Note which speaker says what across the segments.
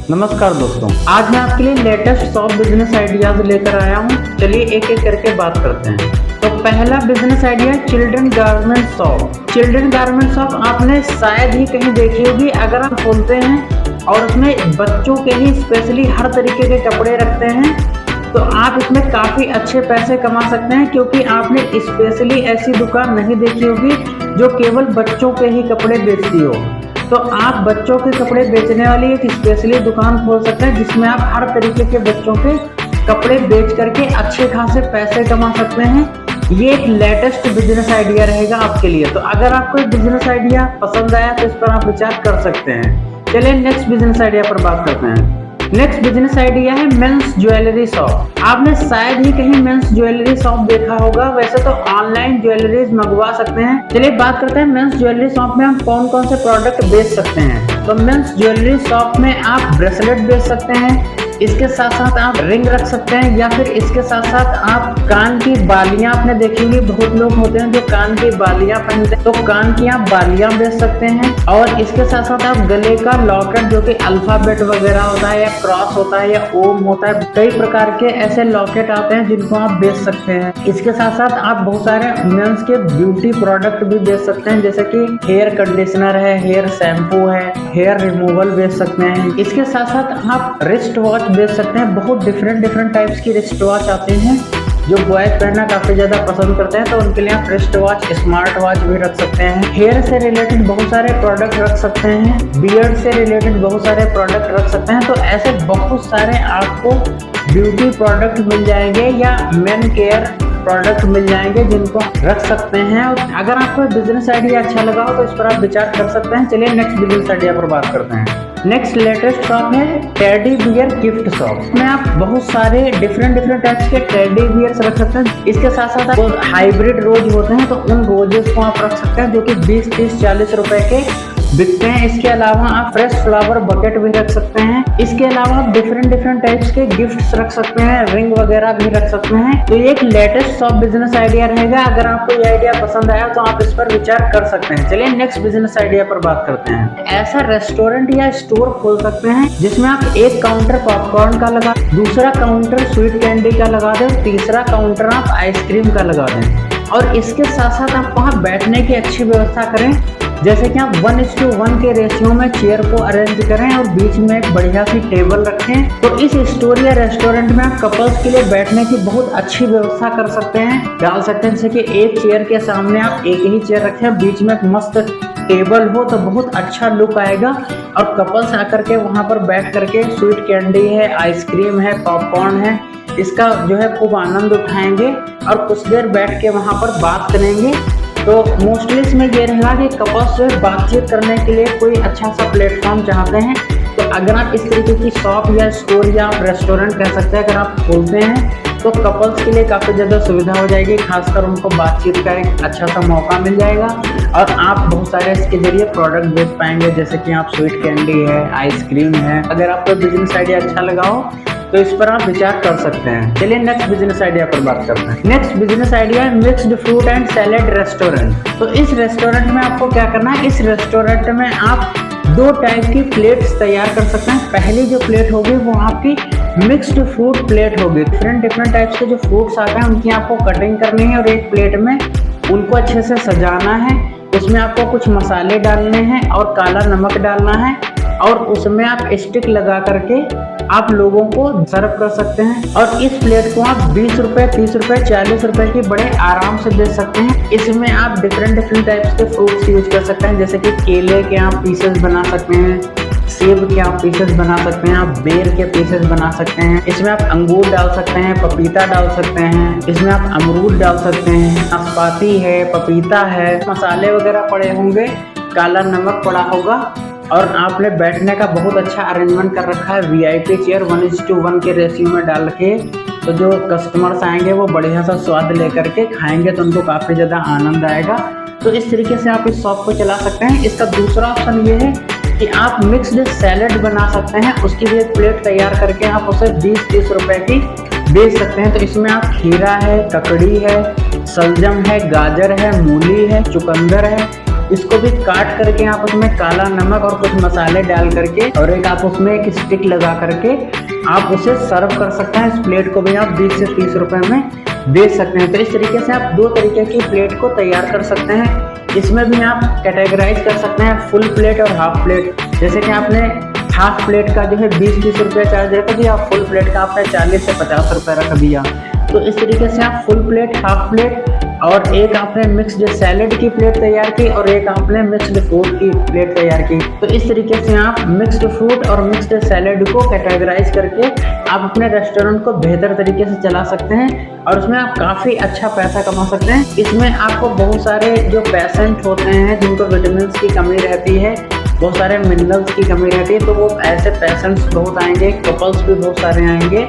Speaker 1: नमस्कार दोस्तों, आज मैं आपके लिए लेटेस्ट टॉप बिजनेस आइडियाज लेकर आया हूँ। चलिए एक एक करके बात करते हैं। तो पहला business idea children garment shop. Children garment shop आपने शायद ही कहीं देखी होगी। अगर आप खोलते हैं और उसमें बच्चों के ही स्पेशली हर तरीके के कपड़े रखते हैं तो आप इसमें काफ़ी अच्छे पैसे कमा सकते हैं, क्योंकि आपने स्पेशली ऐसी दुकान नहीं देखी होगी जो केवल बच्चों के ही कपड़े बेचती हो। तो आप बच्चों के कपड़े बेचने वाली एक स्पेशली दुकान खोल सकते हैं जिसमें आप हर तरीके के बच्चों के कपड़े बेच करके अच्छे खासे पैसे कमा सकते हैं। ये एक लेटेस्ट बिजनेस आइडिया रहेगा आपके लिए। तो अगर आपको ये बिजनेस आइडिया पसंद आया तो इस पर आप विचार कर सकते हैं। चलिए नेक्स्ट बिजनेस आइडिया पर बात करते हैं। नेक्स्ट बिजनेस आइडिया है मेंस ज्वेलरी शॉप। आपने शायद ही कहीं मेंस ज्वेलरी शॉप देखा होगा। वैसे तो ऑनलाइन ज्वेलरीज मंगवा सकते हैं। चलिए बात करते हैं मेंस ज्वेलरी शॉप में हम कौन कौन से प्रोडक्ट बेच सकते हैं। तो मेंस ज्वेलरी शॉप में आप ब्रेसलेट बेच सकते हैं, इसके साथ साथ आप रिंग रख सकते हैं, या फिर इसके साथ साथ आप कान की बालियां आपने देखी होगी। बहुत लोग होते हैं जो कान की बालियां पहनते हैं, तो कान की आप बालियां बेच सकते हैं। और इसके साथ साथ आप गले का लॉकेट जो कि अल्फाबेट वगैरह होता है या क्रॉस होता है या ओम होता है, कई प्रकार के ऐसे लॉकेट आते हैं जिनको आप बेच सकते हैं। इसके साथ साथ आप बहुत सारे मेंस के ब्यूटी प्रोडक्ट भी बेच सकते हैं, जैसे कि हेयर कंडीशनर है, हेयर शैम्पू है, हेयर रिमूवल बेच सकते हैं। इसके साथ साथ आप रिस्ट वॉच बेच सकते हैं। बहुत डिफरेंट टाइप्स की रिस्ट वॉच आते हैं जो बॉयज पहनना काफी ज्यादा पसंद करते हैं, तो उनके लिए आप रिस्ट वॉच, स्मार्ट वॉच भी रख सकते हैं। हेयर से रिलेटेड बहुत सारे प्रोडक्ट रख सकते हैं, बियर्ड से रिलेटेड बहुत सारे प्रोडक्ट रख सकते हैं। तो ऐसे बहुत सारे आपको ब्यूटी प्रोडक्ट मिल जाएंगे या मेन केयर प्रोडक्ट मिल जाएंगे जिनको रख सकते हैं। और अगर आपको बिजनेस आइडिया अच्छा लगा हो तो इस पर आप विचार कर सकते हैं। चलिए नेक्स्ट बिजनेस आइडिया पर बात करते हैं। नेक्स्ट लेटेस्ट शॉप है टेडी बियर गिफ्ट शॉप। में आप बहुत सारे डिफरेंट टाइप्स के टेडी बियर्स रख सकते हैं। इसके साथ साथ आप हाइब्रिड रोज होते हैं तो उन रोजेस को आप रख सकते हैं जो कि 20, 30, 40 रुपए के बिकते हैं। इसके अलावा आप फ्रेश फ्लावर बकेट भी रख सकते हैं। इसके अलावा आप डिफरेंट टाइप्स के गिफ्ट्स रख सकते हैं, रिंग वगैरह भी रख सकते हैं। तो ये एक लेटेस्ट शॉप बिजनेस आइडिया रहेगा। अगर आपको ये आइडिया पसंद आया तो आप इस पर विचार कर सकते हैं। चलिए नेक्स्ट बिजनेस आइडिया पर बात करते हैं। ऐसा रेस्टोरेंट या स्टोर खोल सकते हैं जिसमें आप एक काउंटर पॉपकॉर्न का लगा, दूसरा काउंटर स्वीट कैंडी का लगा दें, तीसरा काउंटर आप आइसक्रीम का लगा दें। और इसके साथ साथ आप वहाँ बैठने की अच्छी व्यवस्था करें, जैसे कि आप 1:1 के रेशियो में चेयर को अरेंज करें और बीच में एक बढ़िया सी टेबल रखें। तो इस स्टोर या रेस्टोरेंट में आप कपल्स के लिए बैठने की बहुत अच्छी व्यवस्था कर सकते हैं, डाल सकते हैं। जैसे कि एक चेयर के सामने आप एक ही चेयर रखें, बीच में एक मस्त टेबल हो तो बहुत अच्छा लुक आएगा। और कपल्स आकर के वहाँ पर बैठ करके स्वीट कैंडी है, आइसक्रीम है, पॉपकॉर्न है, इसका जो है खूब आनंद उठाएंगे और कुछ देर बैठ के वहाँ पर बात करेंगे। तो मोस्टली इसमें ये रहेगा कि कपल्स जो है बातचीत करने के लिए कोई अच्छा सा प्लेटफॉर्म चाहते हैं। तो अगर आप इस तरीके की शॉप या स्टोर या आप रेस्टोरेंट कह सकते हैं, अगर आप खोलते हैं तो कपल्स के लिए काफ़ी ज़्यादा सुविधा हो जाएगी। खासकर उनको बातचीत का एक अच्छा सा मौका मिल जाएगा और आप बहुत सारे इसके जरिए प्रोडक्ट बेच पाएंगे, जैसे कि आप स्वीट कैंडी है, आइसक्रीम है। अगर आपको बिजनेस आइडिया अच्छा लगा हो तो इस पर आप विचार कर सकते हैं। चलिए नेक्स्ट बिजनेस आइडिया पर बात करते हैं। नेक्स्ट बिजनेस आइडिया है mixed fruit and salad restaurant. तो इस रेस्टोरेंट में आपको क्या करना है, इस रेस्टोरेंट में आप 2 टाइप की प्लेट्स तैयार कर सकते हैं। पहली जो प्लेट होगी वो आपकी मिक्स्ड फ्रूट प्लेट होगी। डिफरेंट टाइप्स के जो फ्रूट्स आते हैं उनकी आपको कटिंग करनी है और एक प्लेट में उनको अच्छे से सजाना है। उसमें आपको कुछ मसाले डालने हैं और काला नमक डालना है और उसमें आप स्टिक लगा करके आप लोगों को सर्व कर सकते हैं। और इस प्लेट को आप 20 रुपए, 30 रुपए, 40 रुपए की बड़े आराम से दे सकते हैं। इसमें आप डिफरेंट टाइप्स के फ्रूट्स यूज कर सकते हैं, जैसे कि केले के आप पीसेस बना सकते हैं, सेब के आप पीसेस बना सकते हैं, आप बेर के पीसेस बना सकते हैं। इसमें आप अंगूर डाल सकते हैं, पपीता डाल सकते हैं, इसमें आप अमरूद डाल सकते हैं, नाशपाती है, पपीता है, मसाले वगैरह पड़े होंगे, काला नमक पड़ा होगा और आपने बैठने का बहुत अच्छा अरेंजमेंट कर रखा है। VIP चेयर 1:1 के रेशियो में डाल के, तो जो कस्टमर्स आएंगे वो बढ़िया सा स्वाद लेकर के खाएंगे तो उनको काफ़ी ज़्यादा आनंद आएगा। तो इस तरीके से आप इस शॉप को चला सकते हैं। इसका दूसरा ऑप्शन ये है कि आप मिक्स्ड सैलेड बना सकते हैं। उसकी भी एक प्लेट तैयार करके आप उसे 20-30 रुपए की बेच सकते हैं। तो इसमें आप खीरा है, ककड़ी है, सलजम है, गाजर है, मूली है, चुकंदर है, इसको भी काट करके आप उसमें काला नमक और कुछ मसाले डाल करके और एक आप उसमें एक स्टिक लगा करके आप उसे सर्व कर सकते हैं। इस प्लेट को भी आप 20 से 30 रुपए में बेच सकते हैं। तो इस तरीके से आप 2 तरीके की प्लेट को तैयार कर सकते हैं। इसमें भी आप कैटेगराइज कर सकते हैं फुल प्लेट और हाफ प्लेट। जैसे कि आपने हाफ प्लेट का जो है 20-30 रुपये चार्ज रखा दिया, फुल प्लेट का आपने 40 से 50 रुपये रख दिया। तो इस तरीके से आप फुल प्लेट, हाफ प्लेट और एक आपने मिक्स्ड सैलेड की प्लेट तैयार की और एक आपने मिक्स्ड फ्रूट की प्लेट तैयार की। तो इस तरीके से आप मिक्स्ड फ्रूट और मिक्स्ड सैलेड को कैटेगराइज करके आप अपने रेस्टोरेंट को बेहतर तरीके से चला सकते हैं और उसमें आप काफ़ी अच्छा पैसा कमा सकते हैं। इसमें आपको बहुत सारे जो पेशेंट होते हैं जिनको विटामिन की कमी रहती है, बहुत सारे मिनरल्स की कमी रहती है, तो वो ऐसे पेशेंट्स बहुत आएंगे, कपल्स भी बहुत सारे आएंगे।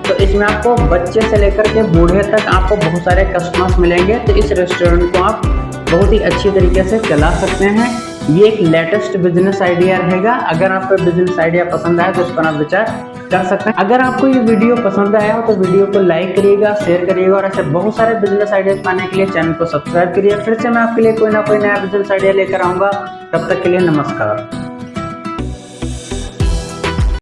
Speaker 1: तो इसमें आपको बच्चे से लेकर के बूढ़े तक आपको बहुत सारे कस्टमर्स मिलेंगे। तो इस रेस्टोरेंट को आप बहुत ही अच्छी तरीके से चला सकते हैं। ये एक लेटेस्ट बिजनेस आइडिया रहेगा। अगर आपको बिजनेस आइडिया पसंद आया तो इस पर आप विचार कर सकते हैं। अगर आपको ये वीडियो पसंद आया हो तो वीडियो को लाइक करिएगा, शेयर करिएगा और ऐसे बहुत सारे बिजनेस आइडियाज पाने के लिए चैनल को सब्सक्राइब करिए। फिर से मैं आपके लिए कोई ना कोई नया बिजनेस आइडिया लेकर आऊँगा। तब तक के लिए नमस्कार।